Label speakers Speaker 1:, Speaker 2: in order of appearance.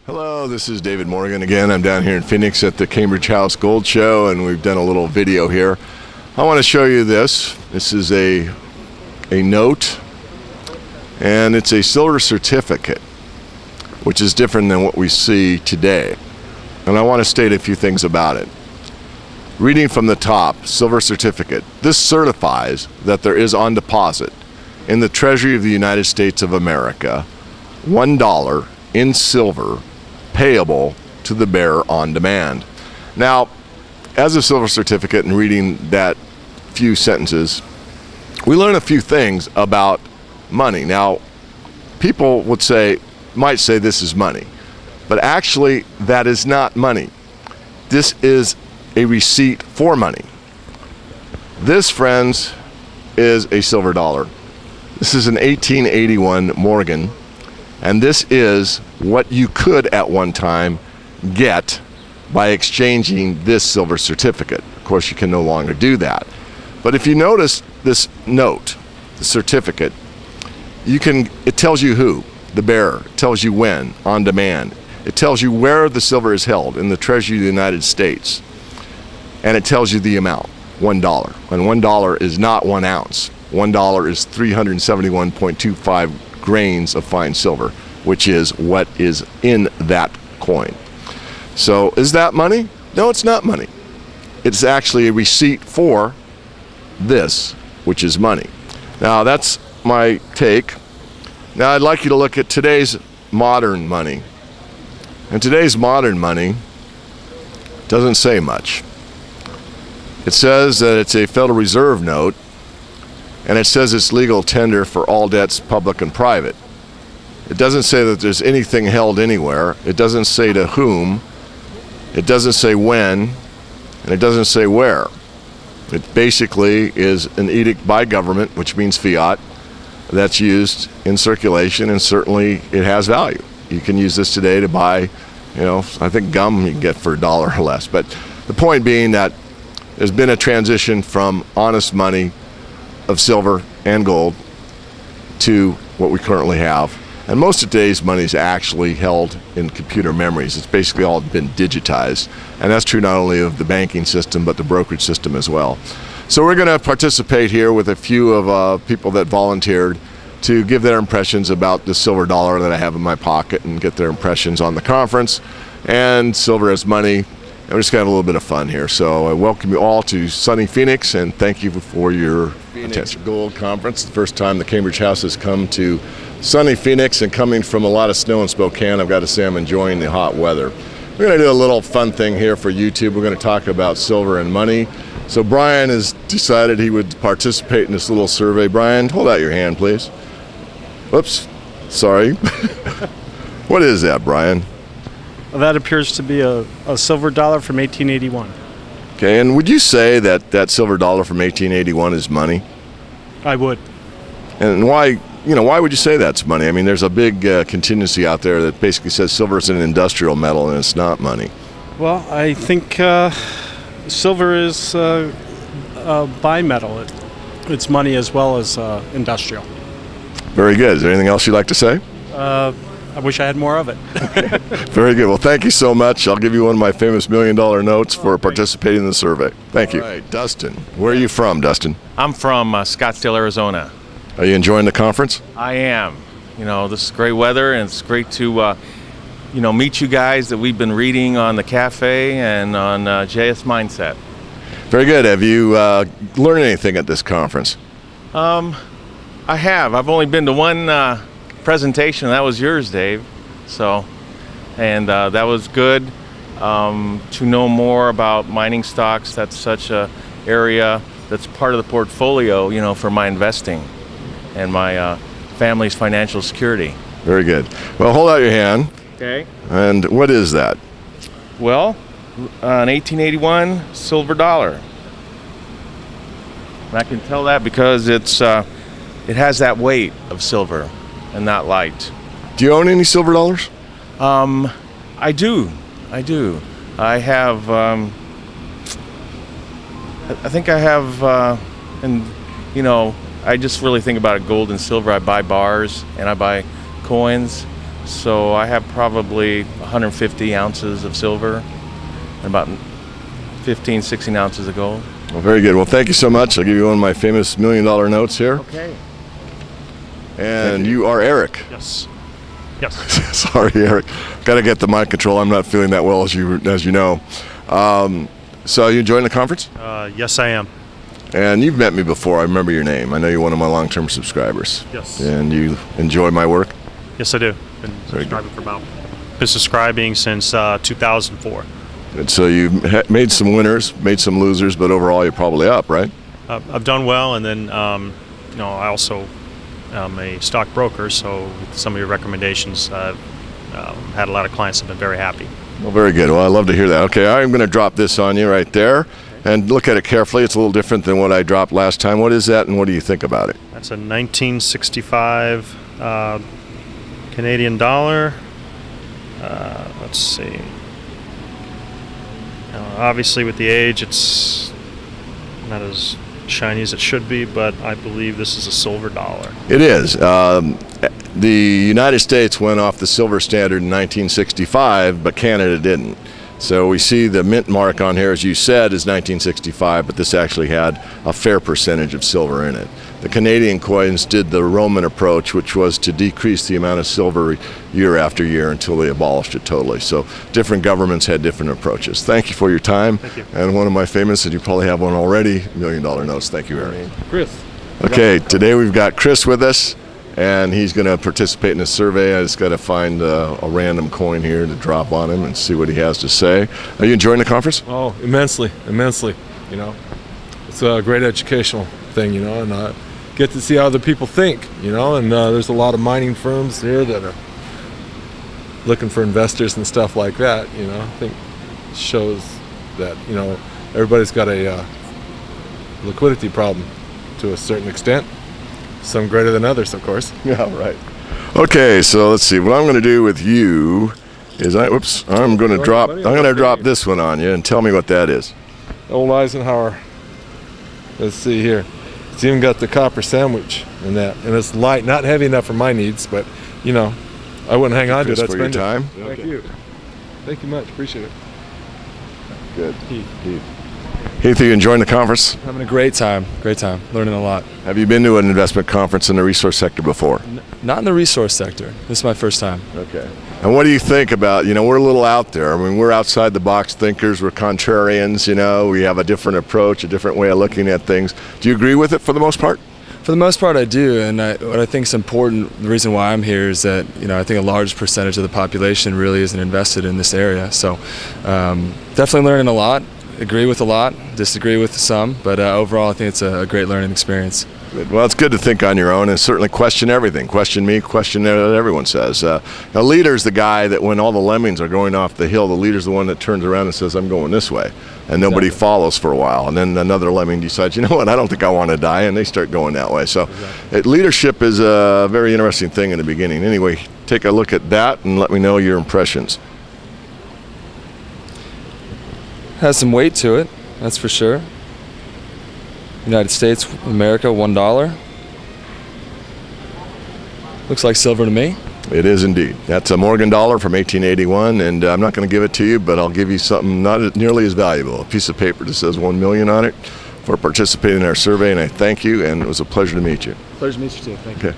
Speaker 1: Hello, this is David Morgan again. I'm down here in Phoenix at the Cambridge House Gold Show, and we've done a little video here. I want to show you this. This is a note, and it's a silver certificate, which is different than what we see today. And I want to state a few things about it. Reading from the top, silver certificate. This certifies that there is on deposit in the Treasury of the United States of America $1 in silver payable to the bearer on demand. Now, as a silver certificate and reading that few sentences, we learn a few things about money. Now, people might say this is money, but actually that is not money. This is a receipt for money. This, friends, is a silver dollar. This is an 1881 Morgan, and this is what you could at one time get by exchanging this silver certificate. Of course, you can no longer do that. But if you notice this note, the certificate, it tells you who, the bearer. It tells you when, on demand. It tells you where the silver is held, in the Treasury of the United States. And it tells you the amount, $1. And $1 is not 1 ounce. $1 is 371.25 grains of fine silver, which is what is in that coin. So is that money? No, it's not money. It's actually a receipt for this, which is money. Now, that's my take. Now, I'd like you to look at today's modern money. And today's modern money doesn't say much. It says that it's a Federal Reserve note, and it says it's legal tender for all debts, public and private. It doesn't say that there's anything held anywhere. It doesn't say to whom. It doesn't say when, and it doesn't say where. It basically is an edict by government, which means fiat, that's used in circulation, and certainly it has value. You can use this today to buy, I think gum you can get for $1 or less. But the point being that there's been a transition from honest money of silver and gold to what we currently have. And most of today's money is actually held in computer memories. It's basically all been digitized. And that's true not only of the banking system, but the brokerage system as well. So we're going to participate here with a few of people that volunteered to give their impressions about the silver dollar that I have in my pocket and get their impressions on the conference and silver as money. And we're just going to have a little bit of fun here. So I welcome you all to sunny Phoenix, and thank you for your attention. Gold Conference, the first time the Cambridge House has come to sunny Phoenix, and coming from a lot of snow in Spokane, I've got to say I'm enjoying the hot weather. We're going to do a little fun thing here for YouTube. We're going to talk about silver and money. So Brian has decided he would participate in this little survey. Brian, hold out your hand, please. Whoops, sorry. What is that, Brian?
Speaker 2: Well, that appears to be a silver dollar from 1881.
Speaker 1: Okay, and would you say that that silver dollar from 1881 is money?
Speaker 2: I would.
Speaker 1: And why, why would you say that's money? I mean, there's a big contingency out there that basically says silver is an industrial metal and it's not money.
Speaker 2: Well, I think silver is a bimetal. It's money as well as industrial.
Speaker 1: Very good. Is there anything else you'd like to say?
Speaker 2: I wish I had more of it.
Speaker 1: Very good. Well, thank you so much. I'll give you one of my famous $1 million notes for participating in the survey. Thank you. All right, Dustin. Where are you from, Dustin?
Speaker 3: I'm from Scottsdale, Arizona.
Speaker 1: Are you enjoying the conference?
Speaker 3: I am. This is great weather, and it's great to, meet you guys that we've been reading on the cafe and on JS Mindset.
Speaker 1: Very good. Have you learned anything at this conference?
Speaker 3: I have. I've only been to one presentation, and that was yours, Dave. And that was good to know more about mining stocks. That's such a area that's part of the portfolio, for my investing and my family's financial security.
Speaker 1: Very good. Well, hold out your hand.
Speaker 3: Okay.
Speaker 1: And what is that?
Speaker 3: Well, an 1881 silver dollar. And I can tell that because it has that weight of silver and not light.
Speaker 1: Do you own any silver dollars?
Speaker 3: I do. I have, I think I have, I just really think about it, gold and silver. I buy bars and I buy coins. So I have probably 150 ounces of silver and about 15, 16 ounces of gold.
Speaker 1: Well, very good. Well, thank you so much. I'll give you one of my famous $1 million notes here.
Speaker 3: Okay.
Speaker 1: And you are Eric.
Speaker 2: Yes. Yes.
Speaker 1: Sorry, Eric. Got to get the mic control. I'm not feeling that well, as you know. So you enjoying the conference?
Speaker 2: Yes, I am.
Speaker 1: And you've met me before. I remember your name. I know you're one of my long-term subscribers.
Speaker 2: Yes.
Speaker 1: And you enjoy my work?
Speaker 2: Yes, I do. Been subscribing since 2004.
Speaker 1: And so you made some winners, made some losers, but overall you're probably up, right?
Speaker 2: I've done well, and then I also am a stockbroker, so with some of your recommendations, I've had a lot of clients that have been very happy.
Speaker 1: Well, very good. Well, I love to hear that. Okay, I'm going to drop this on you right there, and look at it carefully. It's a little different than what I dropped last time. What is that, and what do you think about it?
Speaker 2: That's a 1965 Canadian dollar. Let's see. Obviously, with the age, it's not as shiny as it should be, but I believe this is a silver dollar.
Speaker 1: It is. The United States went off the silver standard in 1965, but Canada didn't. So we see the mint mark on here, as you said, is 1965, but this actually had a fair percentage of silver in it. The Canadian coins did the Roman approach, which was to decrease the amount of silver year after year until they abolished it totally. So different governments had different approaches. Thank you for your time.
Speaker 2: Thank you.
Speaker 1: And one of my famous, and you probably have one already, $1 million notes. Thank you, Eric.
Speaker 2: Chris.
Speaker 1: Okay, today we've got Chris with us, and he's going to participate in a survey. I just got to find a random coin here to drop on him and see what he has to say. Are you enjoying the conference?
Speaker 4: Oh, immensely, immensely. You know, it's a great educational thing, you know, and get to see how other people think, you know, and there's a lot of mining firms here that are looking for investors and stuff like that, you know. I think it shows that, you know, everybody's got a liquidity problem to a certain extent. Some greater than others, of course.
Speaker 1: Yeah, right. Okay, so let's see. What I'm going to do with you is I'm going to drop this one on you and tell me what that is.
Speaker 4: Old Eisenhower. Let's see here. It's even got the copper sandwich in that, and it's light, not heavy enough for my needs, but you know, I wouldn't hang on to it.
Speaker 1: Thanks for your time.
Speaker 4: Thank you. Thank you much. Appreciate it.
Speaker 1: Good. Heath, are you enjoying the conference?
Speaker 5: Having a great time. Great time. Learning a lot.
Speaker 1: Have you been to an investment conference in the resource sector before?
Speaker 5: Not in the resource sector. This is my first time.
Speaker 1: Okay. And what do you think about, you know, we're a little out there. I mean, we're outside the box thinkers. We're contrarians, you know. We have a different approach, a different way of looking at things. Do you agree with it for the most part?
Speaker 5: For the most part, I do. And what I think is important, the reason why I'm here is that, you know, I think a large percentage of the population really isn't invested in this area. So definitely learning a lot. Agree with a lot, disagree with some, but overall I think it's a great learning experience.
Speaker 1: Well, it's good to think on your own and certainly question everything. Question me, question what everyone says. A leader's the guy that when all the lemmings are going off the hill, the leader's the one that turns around and says, I'm going this way. And nobody follows for a while. And then another lemming decides, you know what, I don't think I want to die, and they start going that way. So leadership is a very interesting thing in the beginning. Anyway, take a look at that and let me know your impressions.
Speaker 5: Has some weight to it, that's for sure. United States, America, $1. Looks like silver to me.
Speaker 1: It is indeed. That's a Morgan dollar from 1881, and I'm not going to give it to you, but I'll give you something not nearly as valuable, a piece of paper that says 1 million on it for participating in our survey, and I thank you, and it was a pleasure to meet you.
Speaker 5: Pleasure to meet you too. Thank you.
Speaker 1: Okay.